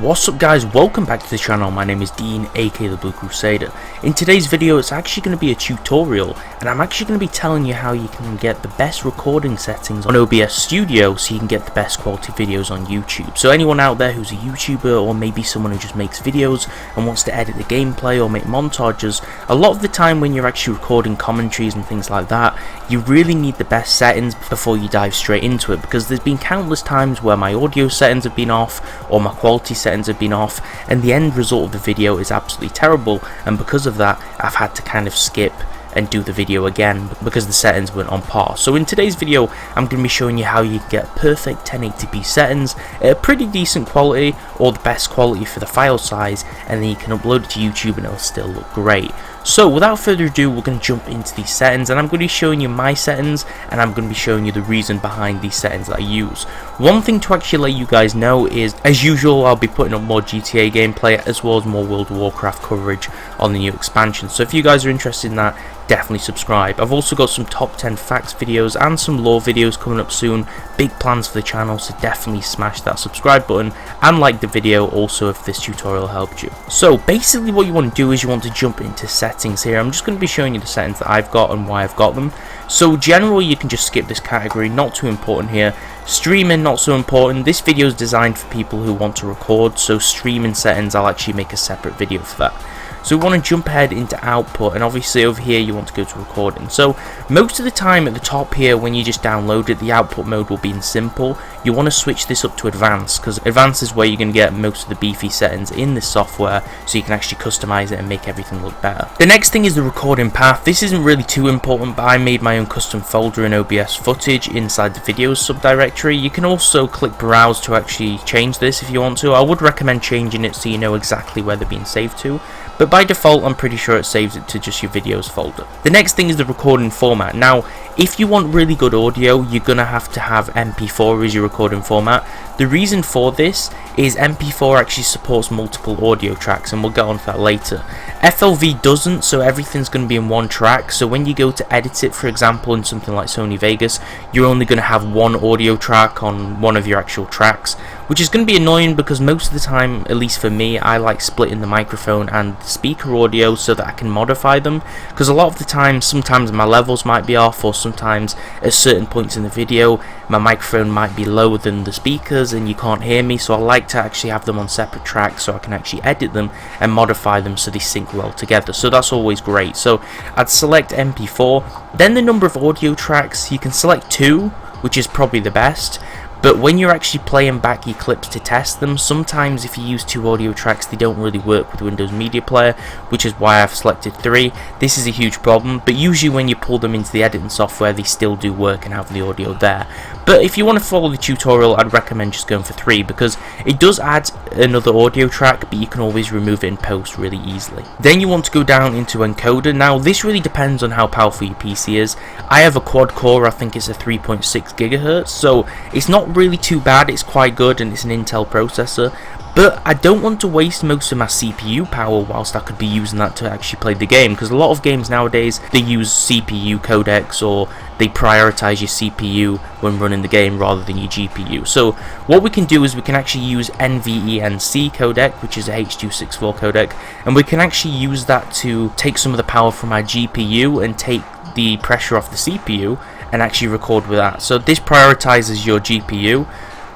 What's up guys, welcome back to the channel. My name is Dean, aka the Blue Crusader. In today's video it's actually going to be a tutorial, and I'm actually going to be telling you how you can get the best recording settings on OBS Studio so you can get the best quality videos on YouTube. So anyone out there who's a YouTuber, or maybe someone who just makes videos and wants to edit the gameplay or make montages, a lot of the time when you're actually recording commentaries and things like that, you really need the best settings before you dive straight into it, because there's been countless times where my audio settings have been off or my quality settings have been off, and the end result of the video is absolutely terrible, and because of that I've had to kind of skip and do the video again because the settings weren't on par. So in today's video I'm going to be showing you how you can get perfect 1080p settings at a pretty decent quality, or the best quality for the file size, and then you can upload it to YouTube and it'll still look great. So without further ado, we're going to jump into these settings, and I'm going to be showing you my settings, and I'm going to be showing you the reason behind these settings that I use. One thing to actually let you guys know is, as usual, I'll be putting up more GTA gameplay as well as more World of Warcraft coverage on the new expansion. So if you guys are interested in that, definitely subscribe. I've also got some top 10 facts videos and some lore videos coming up soon. Big plans for the channel, so definitely smash that subscribe button and like the video also if this tutorial helped you. So basically what you want to do is you want to jump into settings here. I'm just going to be showing you the settings that I've got and why I've got them. So generally you can just skip this category, not too important here. Streaming, not so important. This video is designed for people who want to record, so streaming settings, I'll actually make a separate video for that. So we want to jump ahead into output, and obviously over here you want to go to recording. So most of the time at the top here, when you just download it, the output mode will be in simple. You want to switch this up to advanced, because advanced is where you're going to get most of the beefy settings in this software, so you can actually customize it and make everything look better. The next thing is the recording path. This isn't really too important, but I made my own custom folder in OBS footage inside the videos subdirectory. You can also click browse to actually change this if you want to. I would recommend changing it so you know exactly where they're being saved to, but by default I'm pretty sure it saves it to just your videos folder. The next thing is the recording format. Now if you want really good audio, you're gonna have to have MP4 as your recording format. The reason for this is MP4 actually supports multiple audio tracks, and we'll get on to that later. FLV doesn't, so everything's going to be in one track, so when you go to edit it, for example in something like Sony Vegas, you're only going to have one audio track on one of your actual tracks, which is going to be annoying because most of the time, at least for me, I like splitting the microphone and the speaker audio so that I can modify them, because a lot of the time, sometimes my levels might be off, or sometimes at certain points in the video my microphone might be lower than the speakers and you can't hear me, so I like to actually have them on separate tracks so I can actually edit them and modify them so they sync well together. So that's always great. So I'd select MP4, then the number of audio tracks, you can select 2, which is probably the best. But when you're actually playing back your clips to test them, sometimes if you use 2 audio tracks they don't really work with Windows Media Player, which is why I've selected 3. This is a huge problem, but usually when you pull them into the editing software they still do work and have the audio there. But if you want to follow the tutorial, I'd recommend just going for 3, because it does add another audio track, but you can always remove it in post really easily. Then you want to go down into Encoder. Now this really depends on how powerful your PC is. I have a quad core, I think it's a 3.6 GHz, so it's not really too bad, it's quite good, and it's an Intel processor. But I don't want to waste most of my CPU power whilst I could be using that to actually play the game, because a lot of games nowadays they use CPU codecs, or they prioritize your CPU when running the game rather than your GPU. So what we can do is we can actually use NVENC codec, which is a H.264 codec, and we can actually use that to take some of the power from our GPU and take the pressure off the CPU and actually record with that. So this prioritizes your GPU.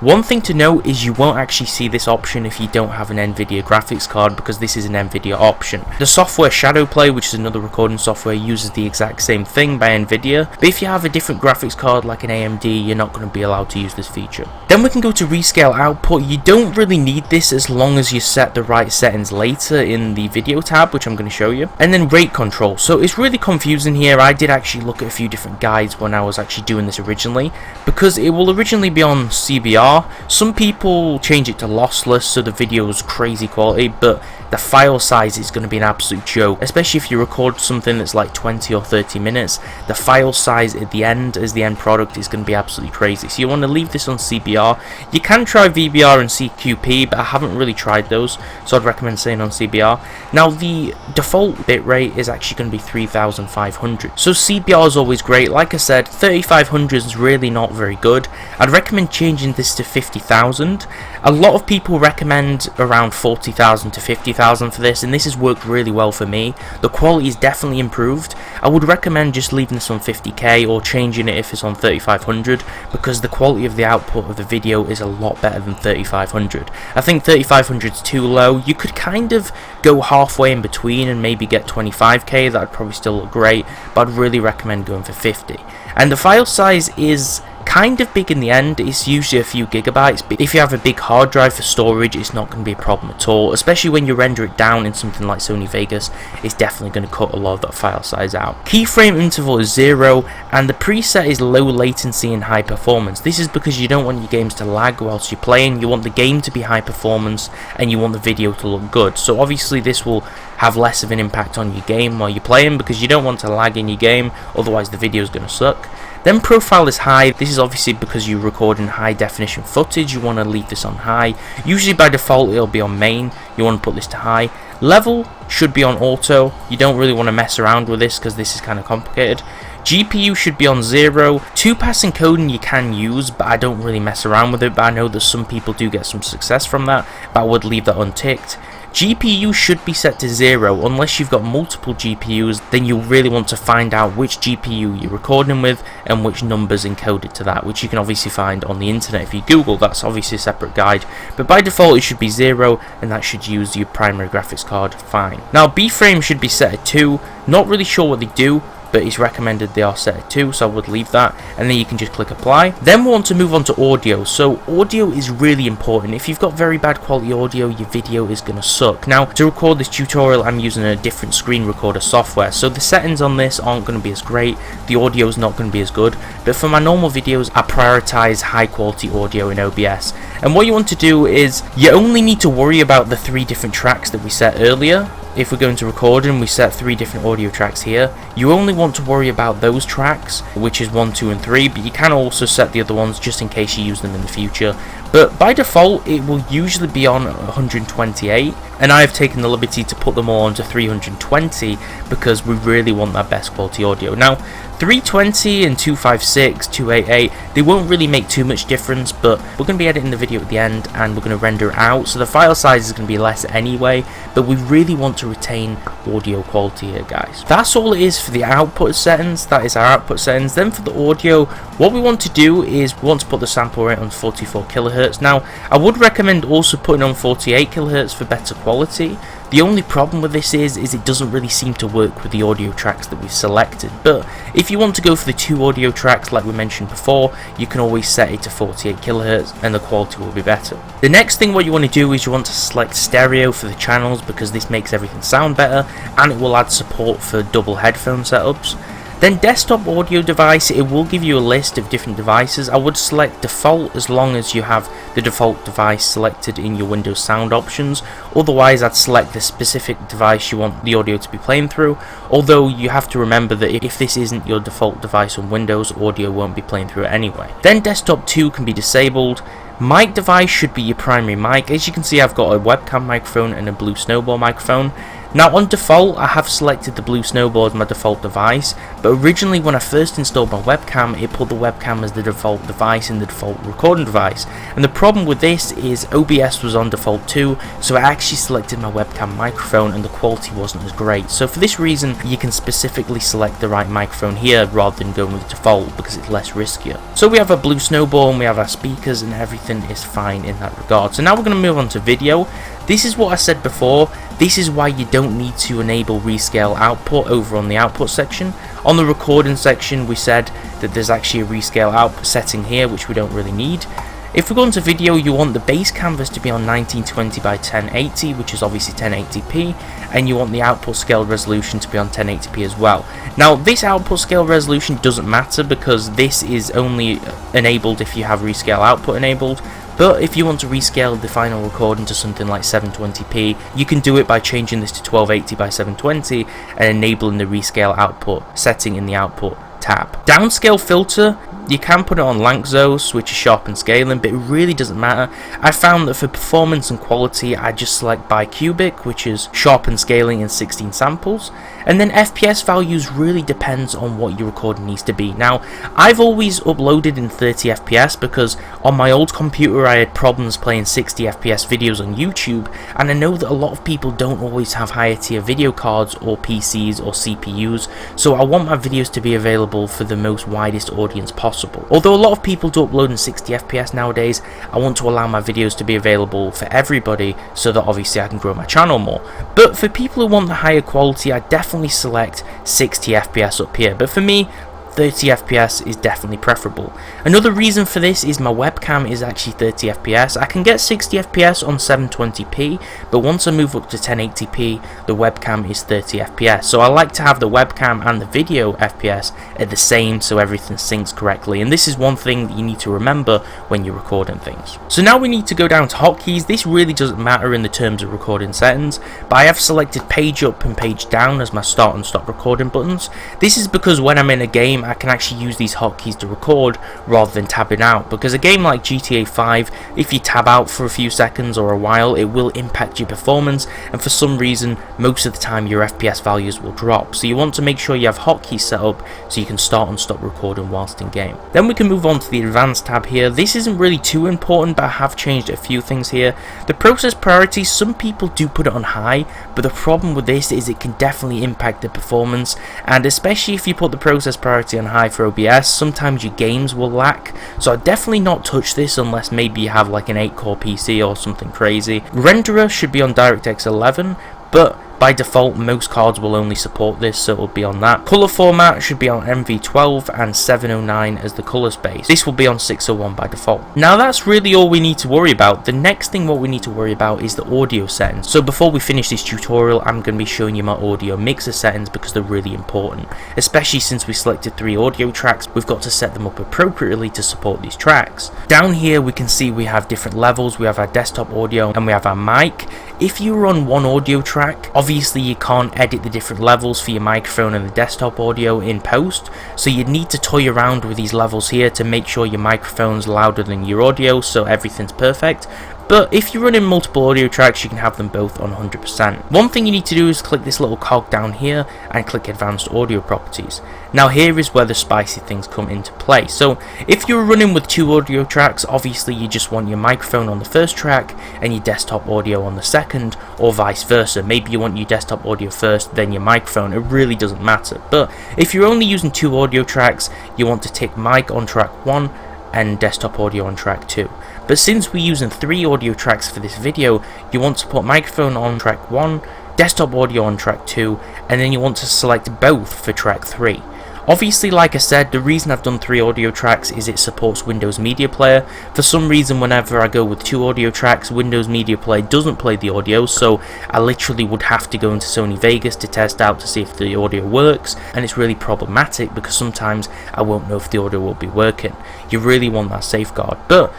One thing to note is you won't actually see this option if you don't have an NVIDIA graphics card, because this is an NVIDIA option. The software Shadowplay, which is another recording software, uses the exact same thing by NVIDIA, but if you have a different graphics card like an AMD, you're not going to be allowed to use this feature. Then we can go to Rescale Output. You don't really need this as long as you set the right settings later in the video tab, which I'm going to show you. And then rate control. So it's really confusing here. I did actually look at a few different guides when I was actually doing this originally, because it will originally be on CBR. Some people change it to lossless so the video is crazy quality, but the file size is going to be an absolute joke, especially if you record something that's like 20 or 30 minutes. The file size at the end as the end product is going to be absolutely crazy, so you want to leave this on CBR. You can try VBR and CQP, but I haven't really tried those, so I'd recommend staying on CBR. Now the default bitrate is actually going to be 3500, so CBR is always great. Like I said, 3500 is really not very good. I'd recommend changing this to 50,000. A lot of people recommend around 40,000 to 50,000 for this, and this has worked really well for me. The quality is definitely improved. I would recommend just leaving this on 50k or changing it if it's on 3500, because the quality of the output of the video is a lot better than 3500. I think 3500 is too low. You could kind of go halfway in between and maybe get 25k. That would probably still look great, but I'd really recommend going for 50. And the file size is kind of big in the end. It's usually a few gigabytes, but if you have a big hard drive for storage, it's not going to be a problem at all, especially when you render it down in something like Sony Vegas. It's definitely going to cut a lot of that file size out. Keyframe interval is 0, and the preset is low latency and high performance. This is because you don't want your games to lag whilst you're playing. You want the game to be high performance and you want the video to look good. So obviously this will have less of an impact on your game while you're playing, because you don't want to lag in your game, otherwise the video is going to suck. Then profile is high. This is obviously because you record in high definition footage. You want to leave this on high. Usually by default it'll be on main. You want to put this to high. Level should be on auto. You don't really want to mess around with this because this is kind of complicated. GPU should be on 0. 2-pass encoding you can use, but I don't really mess around with it, but I know that some people do get some success from that, but I would leave that unticked. GPU should be set to 0 unless you've got multiple GPUs. Then you really want to find out which GPU you're recording with and which numbers encoded to that, which you can obviously find on the internet. If you Google, that's obviously a separate guide, but by default it should be 0, and that should use your primary graphics card fine. Now B-frame should be set at 2. Not really sure what they do, but it's recommended they are set at 2, so I would leave that, and then you can just click apply. Then we want to move on to audio. So audio is really important. If you've got very bad quality audio, your video is going to suck. Now, to record this tutorial, I'm using a different screen recorder software, so the settings on this aren't going to be as great, the audio is not going to be as good, but for my normal videos I prioritize high quality audio in OBS. And what you want to do is, you only need to worry about the 3 different tracks that we set earlier. If we're going to record and we set 3 different audio tracks here, you only want to worry about those tracks, which is 1, 2 and 3, but you can also set the other ones just in case you use them in the future. But by default it will usually be on 128, and I have taken the liberty to put them all onto 320 because we really want that best quality audio. Now 320 and 256, 288, they won't really make too much difference, but we're going to be editing the video at the end and we're going to render it out, so the file size is going to be less anyway, but we really want to retain audio quality here, guys. That's all it is for the output settings. That is our output settings. Then for the audio, what we want to do is we want to put the sample rate on 44 kHz. Now I would recommend also putting on 48 kHz for better quality. The only problem with this is it doesn't really seem to work with the audio tracks that we've selected, but if you want to go for the 2 audio tracks like we mentioned before, you can always set it to 48 kHz and the quality will be better. The next thing what you want to do is you want to select stereo for the channels, because this makes everything sound better and it will add support for double headphone setups. Then desktop audio device, it will give you a list of different devices. I would select default as long as you have the default device selected in your Windows sound options. Otherwise I'd select the specific device you want the audio to be playing through, although you have to remember that if this isn't your default device on Windows, audio won't be playing through it anyway. Then desktop 2 can be disabled. Mic device should be your primary mic. As you can see, I've got a webcam microphone and a Blue Snowball microphone. Now on default I have selected the Blue Snowball as my default device, but originally when I first installed my webcam it put the webcam as the default device in the default recording device, and the problem with this is OBS was on default too, so I actually selected my webcam microphone and the quality wasn't as great. So for this reason you can specifically select the right microphone here rather than going with default, because it's less riskier. So we have a Blue Snowball and we have our speakers and everything is fine in that regard. So now we're going to move on to video. This is what I said before. This is why you don't need to enable Rescale Output over on the output section. On the recording section we said that there's actually a Rescale Output setting here, which we don't really need. If we go into video, you want the base canvas to be on 1920 by 1080, which is obviously 1080p, and you want the output scale resolution to be on 1080p as well. Now this output scale resolution doesn't matter because this is only enabled if you have Rescale Output enabled. But if you want to rescale the final recording to something like 720p, you can do it by changing this to 1280 by 720 and enabling the Rescale Output setting in the output tab. Downscale Filter, you can put it on Lankzo, switch to sharpen scaling, but it really doesn't matter. I found that for performance and quality, I just select bicubic, which is sharpen scaling in 16 samples. And then FPS values really depends on what your recording needs to be. Now, I've always uploaded in 30 FPS because on my old computer I had problems playing 60 FPS videos on YouTube, and I know that a lot of people don't always have higher tier video cards or PCs or CPUs, so I want my videos to be available for the most widest audience possible. Although a lot of people do upload in 60 FPS nowadays, I want to allow my videos to be available for everybody so that obviously I can grow my channel more. But for people who want the higher quality, I definitely select 60 FPS up here, but for me 30 FPS is definitely preferable. Another reason for this is my webcam is actually 30 FPS. I can get 60 FPS on 720p, but once I move up to 1080p, the webcam is 30 FPS. So I like to have the webcam and the video FPS at the same so everything syncs correctly, and this is one thing that you need to remember when you're recording things. So now we need to go down to hotkeys. This really doesn't matter in the terms of recording settings, but I have selected page up and page down as my start and stop recording buttons. This is because when I'm in a game, I can actually use these hotkeys to record rather than tabbing out, because a game like GTA 5, if you tab out for a few seconds or a while, it will impact your performance, and for some reason most of the time your FPS values will drop. So you want to make sure you have hotkeys set up so you can start and stop recording whilst in game. Then we can move on to the advanced tab here. This isn't really too important, but I have changed a few things here. The process priority, some people do put it on high, but the problem with this is it can definitely impact the performance, and especially if you put the process priority on high for OBS, sometimes your games will lack, so I'd definitely not touch this unless maybe you have like an 8-core PC or something crazy. Renderer should be on DirectX 11, but by default most cards will only support this, so it will be on that. Color format should be on MV12 and 709 as the color space. This will be on 601 by default. Now that's really all we need to worry about. The next thing what we need to worry about is the audio settings. So before we finish this tutorial, I'm going to be showing you my audio mixer settings because they're really important. Especially since we selected 3 audio tracks, we've got to set them up appropriately to support these tracks. Down here we can see we have different levels. We have our desktop audio and we have our mic. If you're on one audio track, obviously you can't edit the different levels for your microphone and the desktop audio in post, so you need to toy around with these levels here to make sure your microphone's louder than your audio so everything's perfect. But if you're running multiple audio tracks, you can have them both on 100%. One thing you need to do is click this little cog down here and click Advanced Audio Properties. Now here is where the spicy things come into play. So if you're running with 2 audio tracks, obviously you just want your microphone on the first track and your desktop audio on the second, or vice versa. Maybe you want your desktop audio first, then your microphone. It really doesn't matter. But if you're only using 2 audio tracks, you want to tick mic on track 1 and desktop audio on track 2. But since we're using 3 audio tracks for this video, you want to put microphone on track 1, desktop audio on track 2, and then you want to select both for track 3. Obviously, like I said, the reason I've done 3 audio tracks is it supports Windows Media Player. For some reason, whenever I go with 2 audio tracks, Windows Media Player doesn't play the audio, so I literally would have to go into Sony Vegas to test out to see if the audio works, and it's really problematic because sometimes I won't know if the audio will be working. You really want that safeguard. But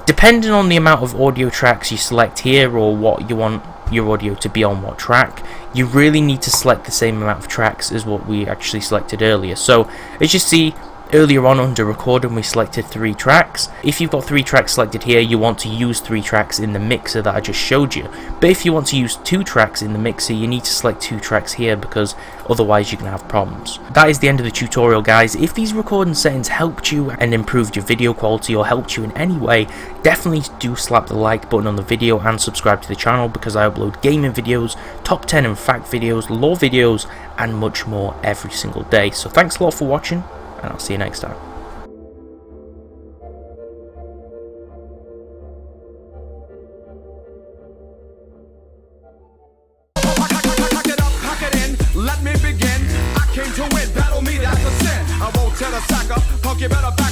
depending on the amount of audio tracks you select here or what you want your audio to be on what track, you really need to select the same amount of tracks as what we actually selected earlier. So as you see, earlier on under recording we selected 3 tracks. If you've got 3 tracks selected here, you want to use 3 tracks in the mixer that I just showed you. But if you want to use 2 tracks in the mixer, you need to select 2 tracks here because otherwise you're going to have problems. That is the end of the tutorial, guys. If these recording settings helped you and improved your video quality or helped you in any way, definitely do slap the like button on the video and subscribe to the channel because I upload gaming videos, top 10 and fact videos, lore videos and much more every single day. So thanks a lot for watching, and I'll see you next time. Let me begin. I came to win. Battle me, that's a sin. I won't tell a sucker. Punk, you better back